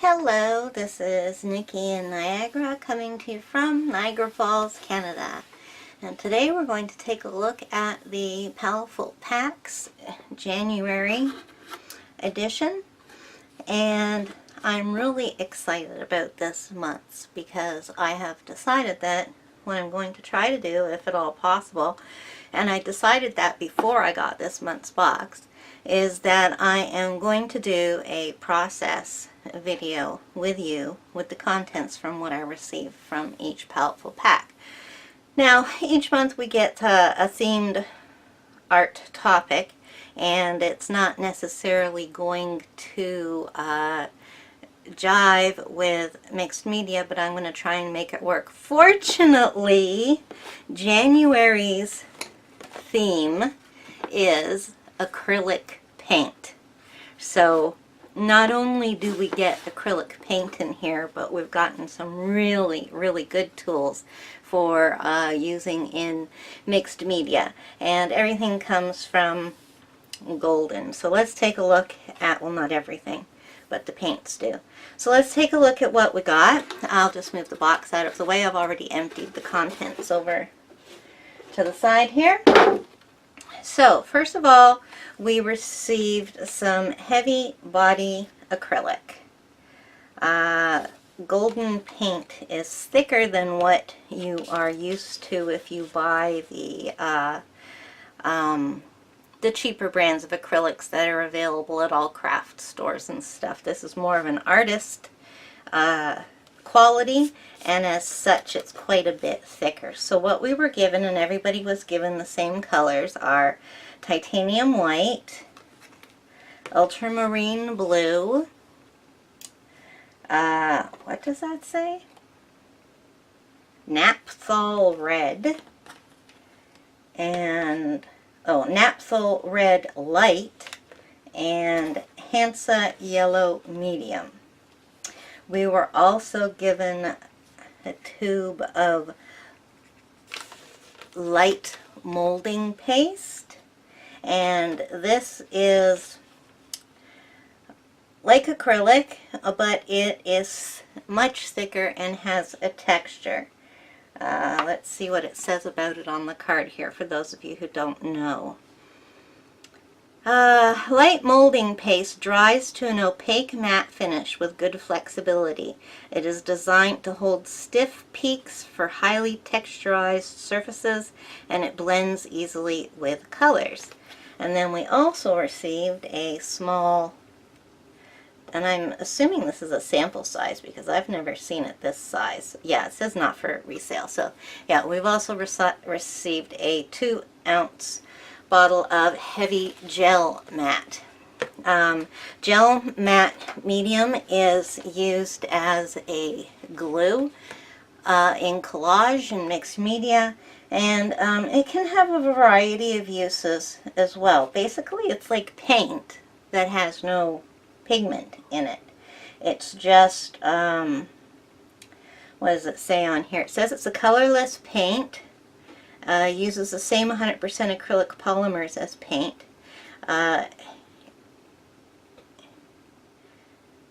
Hello, this is Nikki in Niagara coming to you from Niagara Falls, Canada. And today we're going to take a look at the Paletteful Packs January edition. And I'm really excited about this month's because I have decided that what I'm going to try to do, if at all possible, and I decided that before I got this month's box, is that I am going to do a process video with you with the contents from what I received from each Paletteful pack. Now, each month we get a themed art topic, and it's not necessarily going to jive with mixed media, but I'm going to try and make it work. Fortunately, January's theme is acrylic paint. So not only do we get acrylic paint in here, but we've gotten some really, really good tools for using in mixed media. And everything comes from Golden. So let's take a look at, well, not everything, but the paints do. So let's take a look at what we got. I'll just move the box out of the way. I've already emptied the contents over to the side here. So first of all, we received some heavy body acrylic. Golden paint is thicker than what you are used to if you buy the cheaper brands of acrylics that are available at all craft stores and stuff. This is more of an artist quality, and as such it's quite a bit thicker. So what we were given, and everybody was given the same colors, are titanium white, ultramarine blue, what does that say? Naphthol red, and Naphthol red light, and Hansa yellow medium. We were also given a tube of light molding paste, and this is like acrylic, but it is much thicker and has a texture. Let's see what it says about it on the card here for those of you who don't know. Light molding paste dries to an opaque matte finish with good flexibility. It is designed to hold stiff peaks for highly texturized surfaces, and it blends easily with colors. And then we also received a small, and I'm assuming this is a sample size because I've never seen it this size. Yeah, it says not for resale. So yeah, we've also received a 2-ounce bottle of heavy gel matte. Gel matte medium is used as a glue in collage and mixed media, and it can have a variety of uses as well. Basically, it's like paint that has no pigment in it. It's just, what does it say on here? It says it's a colorless paint. Uses the same 100% acrylic polymers as paint.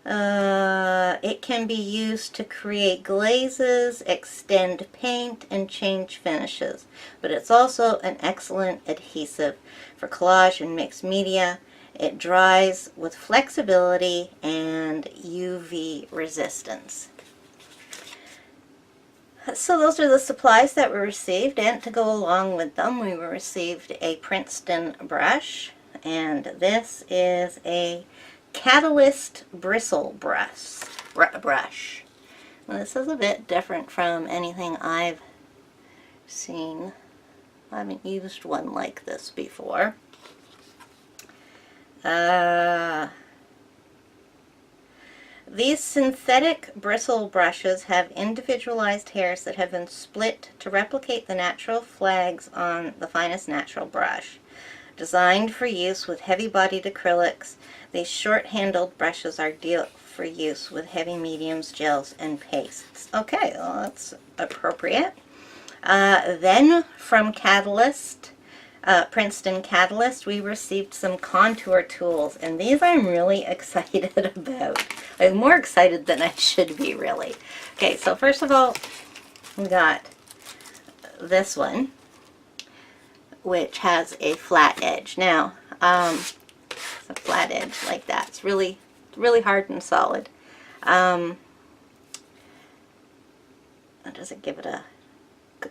It can be used to create glazes, extend paint, and change finishes. But it's also an excellent adhesive for collage and mixed media. It dries with flexibility and UV resistance. So those are the supplies that we received, and to go along with them we received a Princeton brush, and this is a Catalyst bristle brush. Well, this is a bit different from anything I've seen. I haven't used one like this before. These synthetic bristle brushes have individualized hairs that have been split to replicate the natural flags on the finest natural brush. Designed for use with heavy-bodied acrylics, these short-handled brushes are ideal for use with heavy mediums, gels, and pastes. Okay, well, that's appropriate. Then from Catalyst, Princeton Catalyst, we received some contour tools, and these I'm really excited about. I'm more excited than I should be, really. Okay, so first of all, we got this one, which has a flat edge. Now, it's a flat edge like that. It's really, really hard and solid. Does it give it a,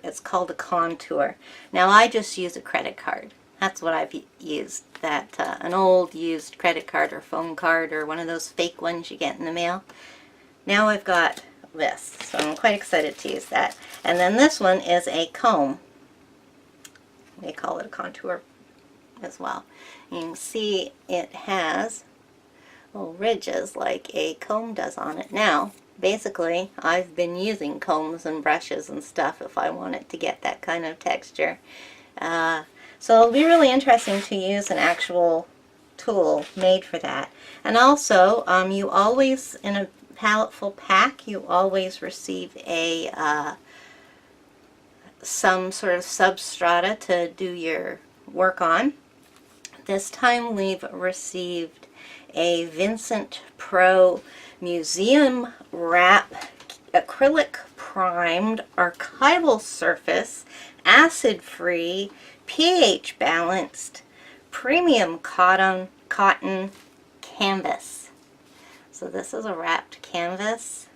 it's called a contour. Now I just use a credit card. That's what I've used, that an old used credit card or phone card or one of those fake ones you get in the mail. Now I've got this, so I'm quite excited to use that. And then this one is a comb. They call it a contour as well. You can see it has little ridges like a comb does on it. Now, basically, I've been using combs and brushes and stuff if I want it to get that kind of texture. So it'll be really interesting to use an actual tool made for that. And also, you always, in a Paletteful pack, you always receive a some sort of substrata to do your work on. This time we've received a Vincent Pro Museum Wrap acrylic primed archival surface, acid free, pH balanced, premium cotton canvas. So this is a wrapped canvas.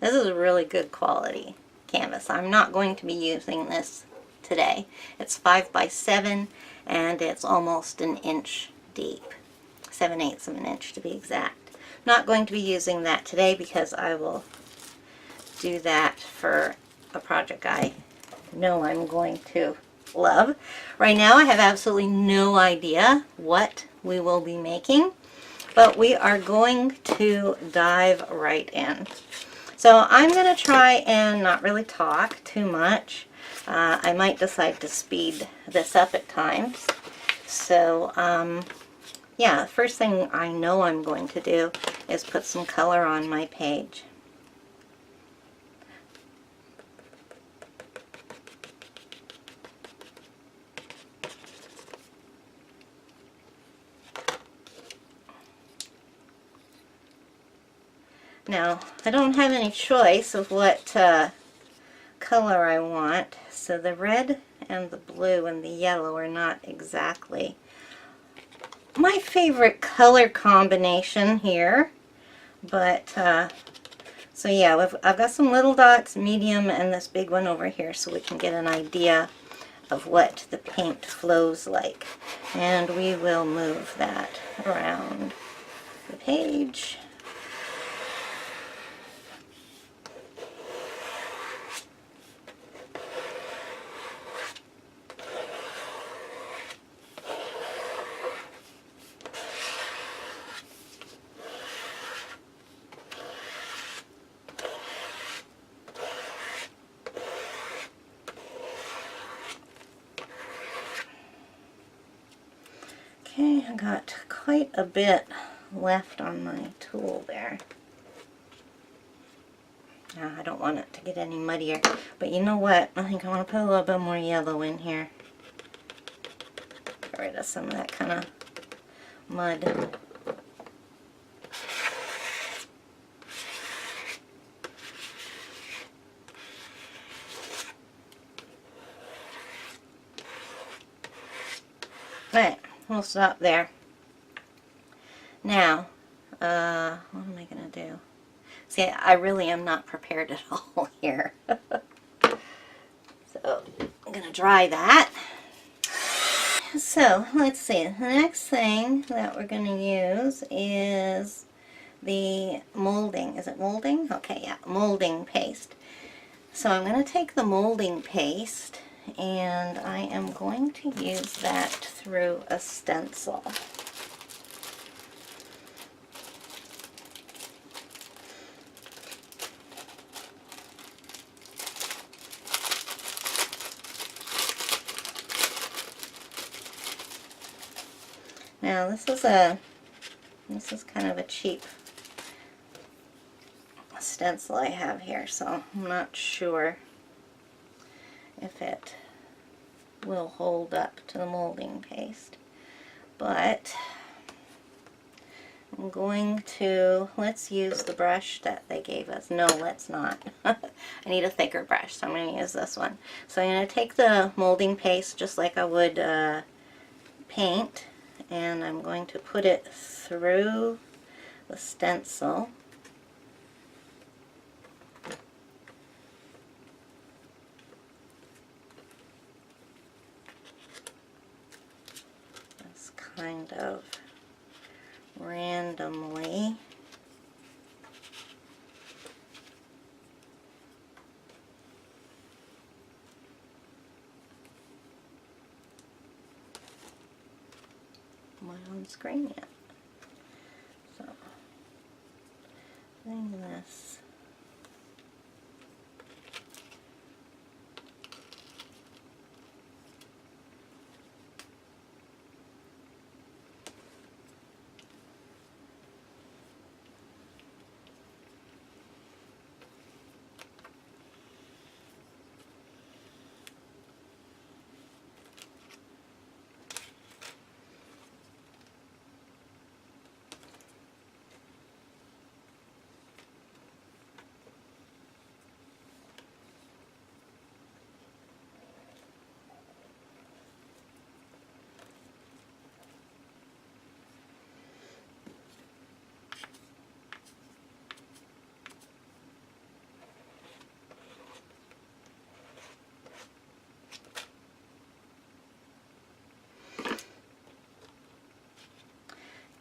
This is a really good quality canvas. I'm not going to be using this today. It's 5 by 7 and it's almost an inch deep. 7/8 of an inch to be exact. Not going to be using that today because I will do that for a project I know I'm going to love. Right now I have absolutely no idea what we will be making, but we are going to dive right in. So I'm going to try and not really talk too much. I might decide to speed this up at times. So yeah, the first thing I know I'm going to do is put some color on my page. Now, I don't have any choice of what color I want, so the red and the blue and the yellow are not exactly my favorite color combination here, but so yeah, I've got some little dots, medium, and this big one over here so we can get an idea of what the paint flows like. And we will move that around the page. Okay, I got quite a bit left on my tool there. Now, I don't want it to get any muddier, but you know what? I think I want to put a little bit more yellow in here. Get rid of some of that kind of mud. Alright, we'll stop there. Now, what am I going to do? See, I really am not prepared at all here. So, I'm going to dry that. So, let's see. The next thing that we're going to use is the molding. Is it molding? Okay, yeah, molding paste. So I'm going to take the molding paste and I am going to use that through a stencil. Now this is kind of a cheap stencil I have here, so I'm not sure if it will hold up to the molding paste, but I'm going to, let's use the brush that they gave us. No, let's not. I need a thicker brush, so I'm going to use this one. So I'm going to take the molding paste just like I would paint, and I'm going to put it through the stencil. Just kind of randomly. Am I on screen yet? So, doing this.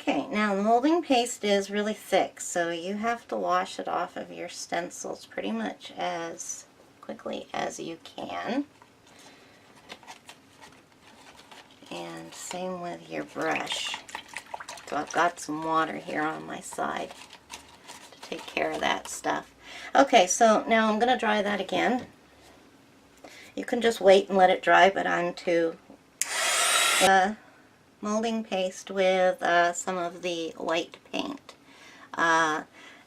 Okay, now the molding paste is really thick, so you have to wash it off of your stencils pretty much as quickly as you can. And same with your brush. So I've got some water here on my side to take care of that stuff. Okay, so now I'm going to dry that again. You can just wait and let it dry, but I'm to molding paste with some of the white paint.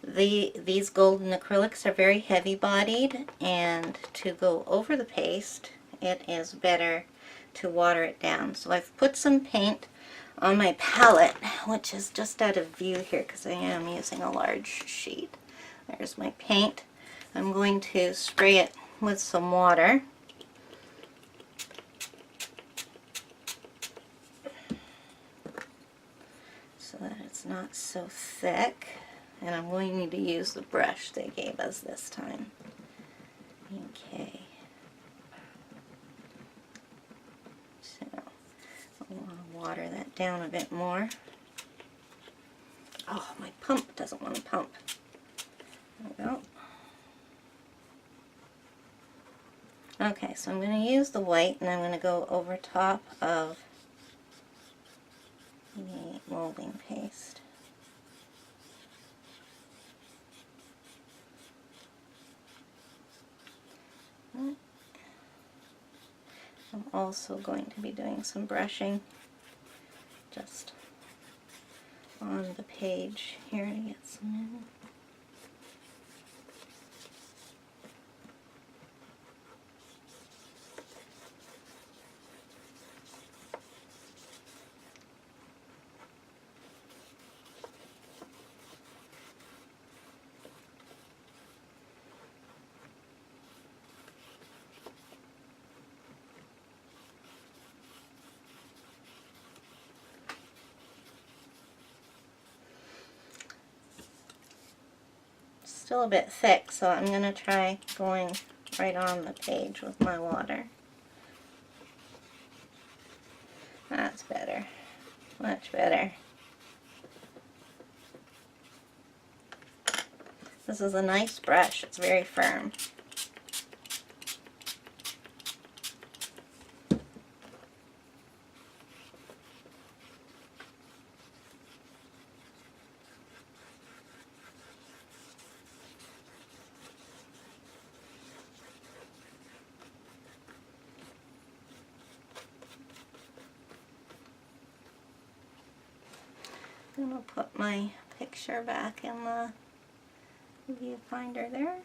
These golden acrylics are very heavy bodied, and to go over the paste it is better to water it down. So I've put some paint on my palette, which is just out of view here because I am using a large sheet. There's my paint. I'm going to spray it with some water. So that it's not so thick, and I'm going to use the brush they gave us this time. Okay. So I want to water that down a bit more. Oh, my pump doesn't want to pump. There we go. Okay, so I'm going to use the white, and I'm going to go over top of the molding paste. I'm also going to be doing some brushing just on the page here to get some in. Still a bit thick, so I'm going to try going right on the page with my water. That's better. Much better. This is a nice brush. It's very firm. I'm going to put my picture back in the viewfinder there.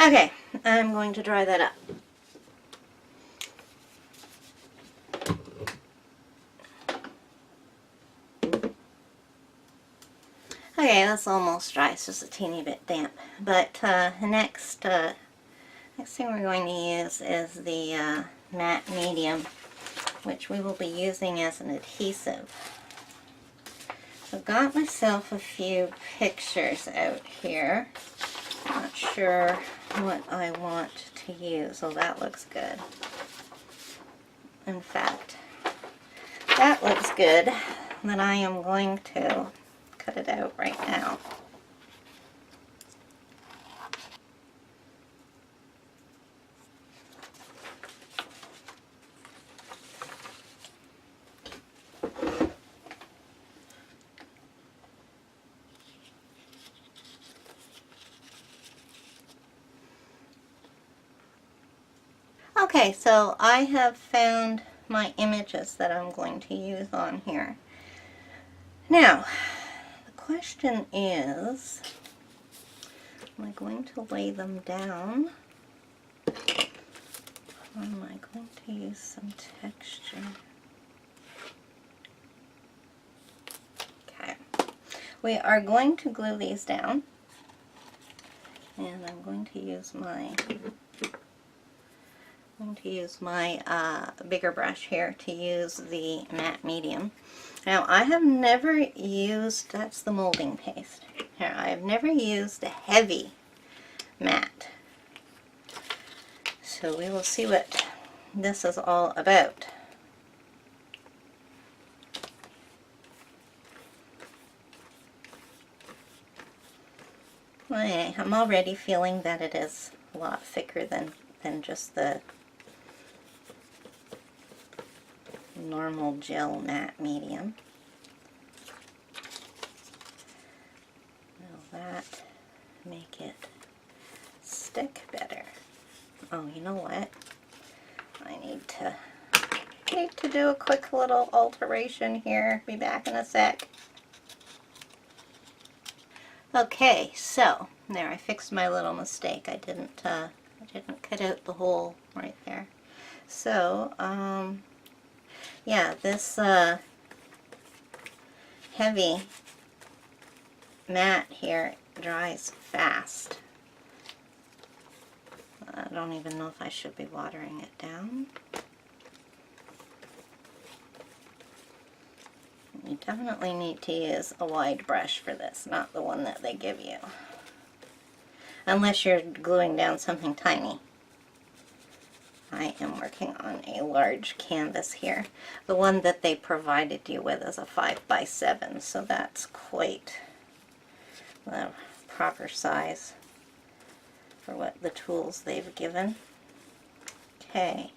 Okay, I'm going to dry that up. Okay, that's almost dry. It's just a teeny bit damp. But next thing we're going to use is the matte medium, which we will be using as an adhesive. I've got myself a few pictures out here. Not sure what I want to use. Oh, that looks good. In fact, that looks good. Then I am going to cut it out right now. Okay, so I have found my images that I'm going to use on here. Now, the question is, am I going to lay them down? Or am I going to use some texture? Okay, we are going to glue these down, and I'm going to use my bigger brush here to use the matte medium. Now, I have never used, that's the molding paste. Here, I have never used a heavy matte. So we will see what this is all about. Okay, I'm already feeling that it is a lot thicker than just the normal gel matte medium. Will that make it stick better? Oh, you know what? I need to do a quick little alteration here. Be back in a sec. Okay, so there, I fixed my little mistake. I didn't cut out the hole right there. So, yeah, this heavy matte here dries fast. I don't even know if I should be watering it down. You definitely need to use a wide brush for this, not the one that they give you. Unless you're gluing down something tiny. I am working on a large canvas here. The one that they provided you with is a 5x7, so that's quite the proper size for what the tools they've given. Okay,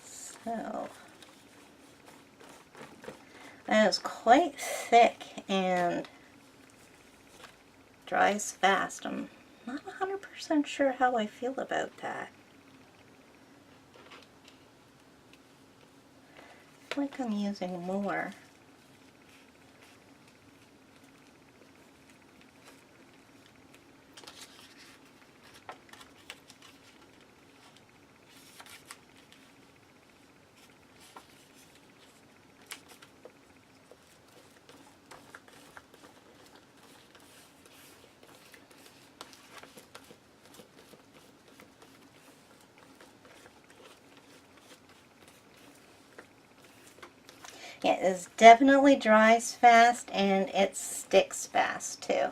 so that is quite thick and dries fast. I'm not 100% sure how I feel about that. I feel like I'm using more. Yeah, it definitely dries fast and it sticks fast too.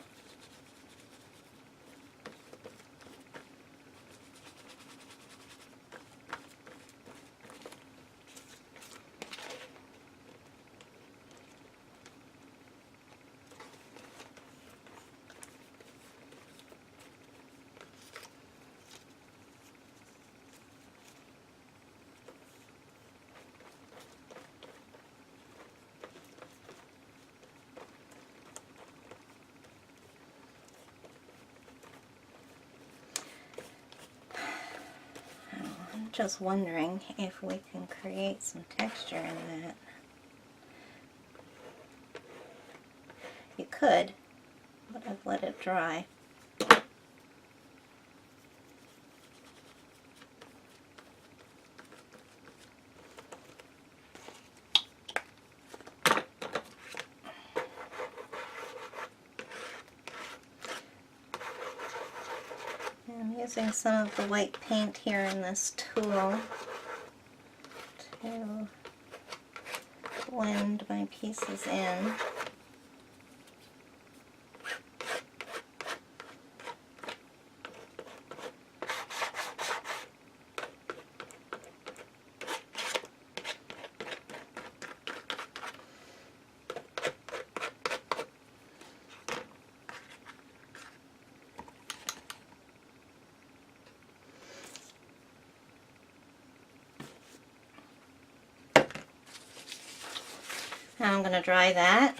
I'm just wondering if we can create some texture in that. You could, but I've let it dry. using some of the white paint here in this tool to blend my pieces in. Now I'm going to dry that.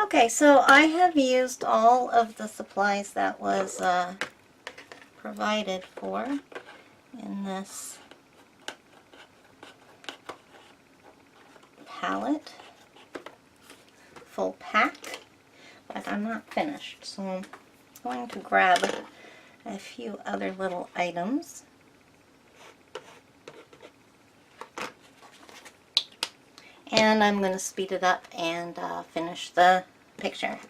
Okay, so I have used all of the supplies that was provided for in this palette, full pack, but I'm not finished, so I'm going to grab a few other little items. And I'm going to speed it up and finish the picture.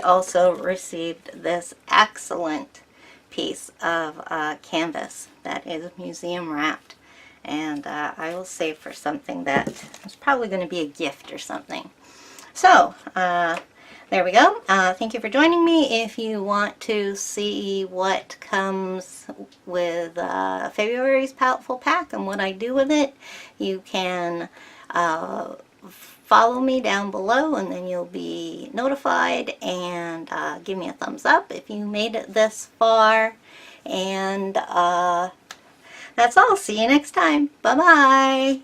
also received this excellent piece of canvas that is museum wrapped, and I will save for something that is probably going to be a gift or something. So there we go. Thank you for joining me. If you want to see what comes with February's Paletteful pack and what I do with it, you can follow me down below, and then you'll be notified, and give me a thumbs up if you made it this far. And that's all. See you next time. Bye-bye.